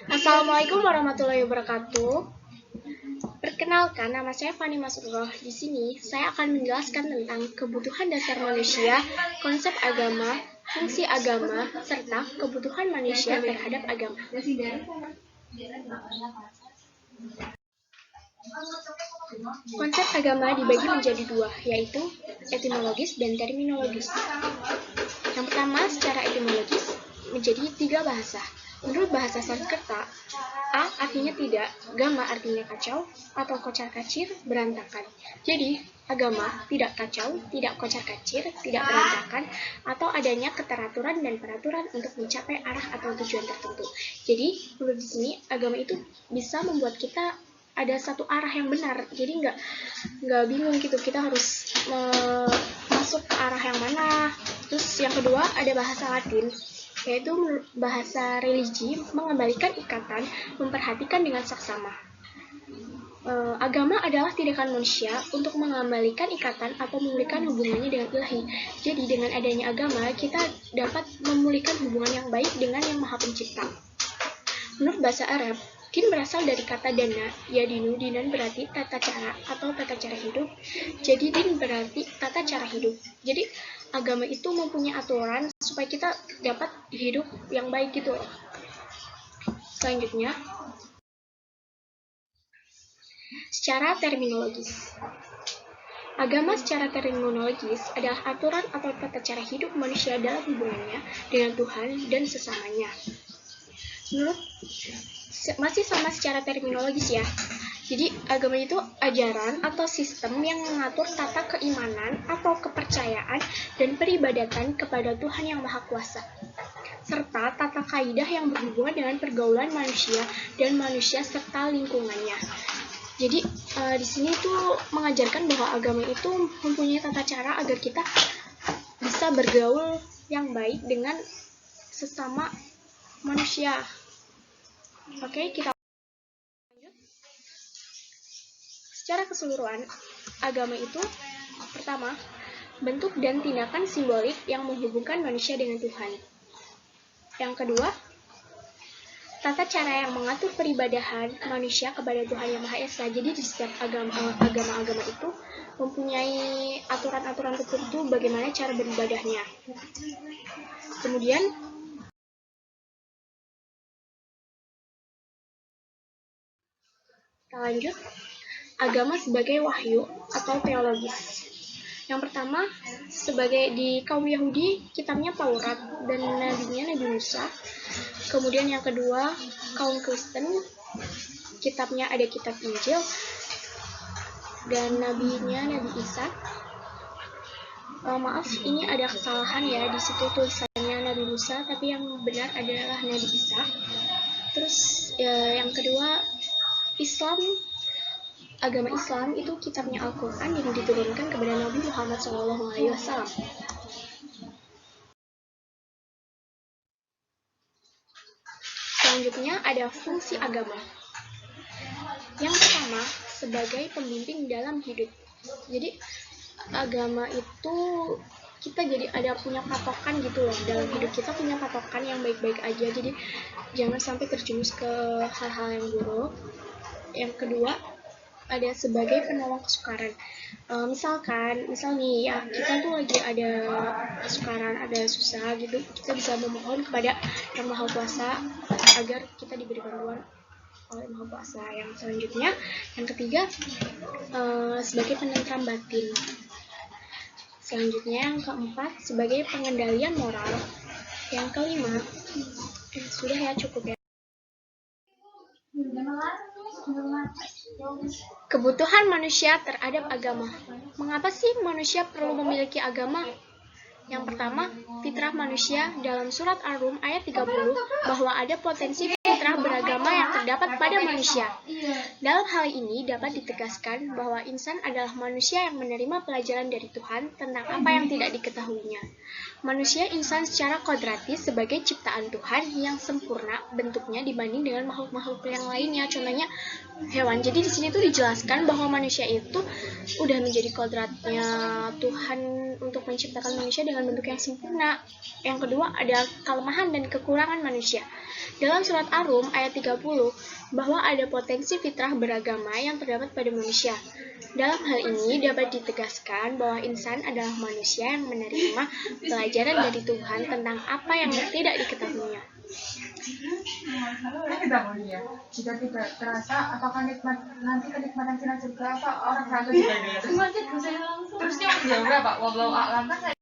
Assalamualaikum warahmatullahi wabarakatuh. Perkenalkan, nama saya Fani Masroh. Di sini saya akan menjelaskan tentang kebutuhan dasar manusia, konsep agama, fungsi agama, serta kebutuhan manusia terhadap agama. Konsep agama dibagi menjadi dua, yaitu etimologis dan terminologis. Yang pertama, secara etimologis menjadi tiga bahasa. Menurut bahasa Sanskerta, A artinya tidak, gama artinya kacau, atau kocar-kacir, berantakan. Jadi, agama tidak kacau, tidak kocar-kacir, tidak berantakan, atau adanya keteraturan dan peraturan untuk mencapai arah atau tujuan tertentu. Jadi, menurut di sini, agama itu bisa membuat kita ada satu arah yang benar. Jadi nggak bingung gitu, kita harus masuk ke arah yang mana. Terus yang kedua, ada bahasa Latin, yaitu bahasa religi, mengembalikan ikatan, memperhatikan dengan saksama. Agama adalah tindakan manusia untuk mengembalikan ikatan atau memulihkan hubungannya dengan Ilahi. Jadi dengan adanya agama, kita dapat memulihkan hubungan yang baik dengan Yang Maha Pencipta. Menurut bahasa Arab, din berasal dari kata dana, yadinu, dinan berarti tata cara atau tata cara hidup. Jadi din berarti tata cara hidup. Jadi agama itu mempunyai aturan supaya kita dapat hidup yang baik gitu loh. Selanjutnya, secara terminologis. Agama secara terminologis adalah aturan atau tata cara hidup manusia dalam hubungannya dengan Tuhan dan sesamanya. Menurut masih sama secara terminologis ya. Jadi agama itu ajaran atau sistem yang mengatur tata keimanan atau kepercayaan dan peribadatan kepada Tuhan yang Maha Kuasa, serta tata kaidah yang berhubungan dengan pergaulan manusia dan manusia serta lingkungannya. Jadi di sini tuh mengajarkan bahwa agama itu mempunyai tata cara agar kita bisa bergaul yang baik dengan sesama manusia. Oke, kita lanjut. Secara keseluruhan, agama itu pertama, bentuk dan tindakan simbolik yang menghubungkan manusia dengan Tuhan. Yang kedua, tata cara yang mengatur peribadahan manusia kepada Tuhan Yang Maha Esa. Jadi di setiap agama-agama itu mempunyai aturan-aturan tertentu bagaimana cara beribadahnya. Kemudian kita lanjut, agama sebagai wahyu atau teologis. Yang pertama, sebagai di kaum Yahudi, kitabnya Taurat dan nabinya Nabi Musa. Kemudian yang kedua, kaum Kristen, kitabnya ada kitab Injil dan nabinya Nabi Isa. Maaf, ini ada kesalahan ya, di situ tulisannya Nabi Musa, tapi yang benar adalah Nabi Isa. Terus yang kedua, Islam, agama Islam itu kitabnya Al-Quran yang diturunkan kepada Nabi Muhammad SAW. Selanjutnya ada fungsi agama. Yang pertama, sebagai pembimbing dalam hidup. Jadi agama itu kita jadi ada punya patokan gitu loh, dalam hidup kita punya patokan yang baik-baik aja, jadi jangan sampai terjerumus ke hal-hal yang buruk. Yang kedua, ada sebagai penolong kesukaran. Misal nih ya, kita tuh lagi ada kesukaran, ada susah gitu, kita bisa memohon kepada Yang Maha Kuasa agar kita diberi bantuan oleh Maha Kuasa. Yang selanjutnya, yang ketiga, sebagai penentram batin. Selanjutnya yang keempat, sebagai pengendalian moral. Yang kelima, sudah ya, cukup ya. Kebutuhan manusia terhadap agama. Mengapa sih manusia perlu memiliki agama? Yang pertama, fitrah manusia dalam surat Ar-Rum ayat 30 bahwa ada potensi fitrah beragama yang terdapat pada manusia. Dalam hal ini dapat ditegaskan bahwa insan adalah manusia yang menerima pelajaran dari Tuhan tentang apa yang tidak diketahuinya. Manusia insan secara kodrati sebagai ciptaan Tuhan yang sempurna bentuknya dibanding dengan makhluk-makhluk yang lainnya, contohnya hewan. Jadi di sini tuh dijelaskan bahwa manusia itu udah menjadi kodratnya Tuhan untuk menciptakan manusia dengan bentuk yang sempurna. Yang kedua ada kelemahan dan kekurangan manusia. Dalam surat Ar-Rum ayat 30 bahwa ada potensi fitrah beragama yang terdapat pada manusia. Dalam hal ini dapat ditegaskan bahwa insan adalah manusia yang menerima pelajaran dari Tuhan tentang apa yang tidak diketahuinya. Jika tidak terasa, apakah nanti kenikmatan sinar surga apa orang ragu juga terus dia jawab berapa? Wallahu a'lam kan.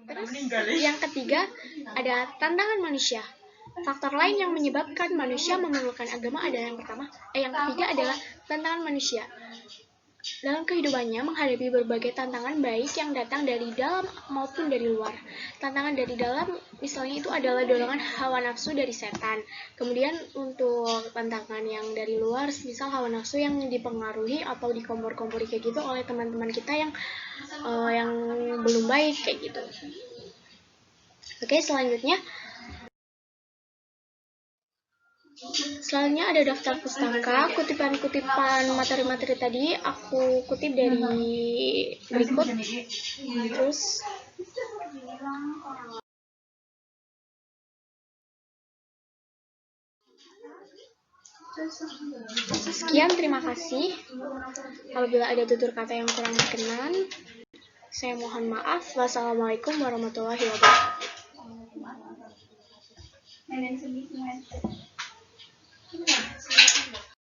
Terus yang ketiga ada tantangan manusia. Faktor lain yang menyebabkan manusia memerlukan agama adalah yang ketiga adalah tantangan manusia. Dalam kehidupannya menghadapi berbagai tantangan baik yang datang dari dalam maupun dari luar. Tantangan dari dalam misalnya itu adalah dorongan hawa nafsu dari setan. Kemudian untuk tantangan yang dari luar misal hawa nafsu yang dipengaruhi atau dikompor-kompori kayak gitu oleh teman-teman kita yang belum baik kayak gitu. Oke, selanjutnya ada daftar pustaka, kutipan-kutipan materi-materi tadi aku kutip dari berikut. Terus sekian, terima kasih. Apabila ada tutur kata yang kurang berkenan, saya mohon maaf. Wassalamualaikum warahmatullahi wabarakatuh.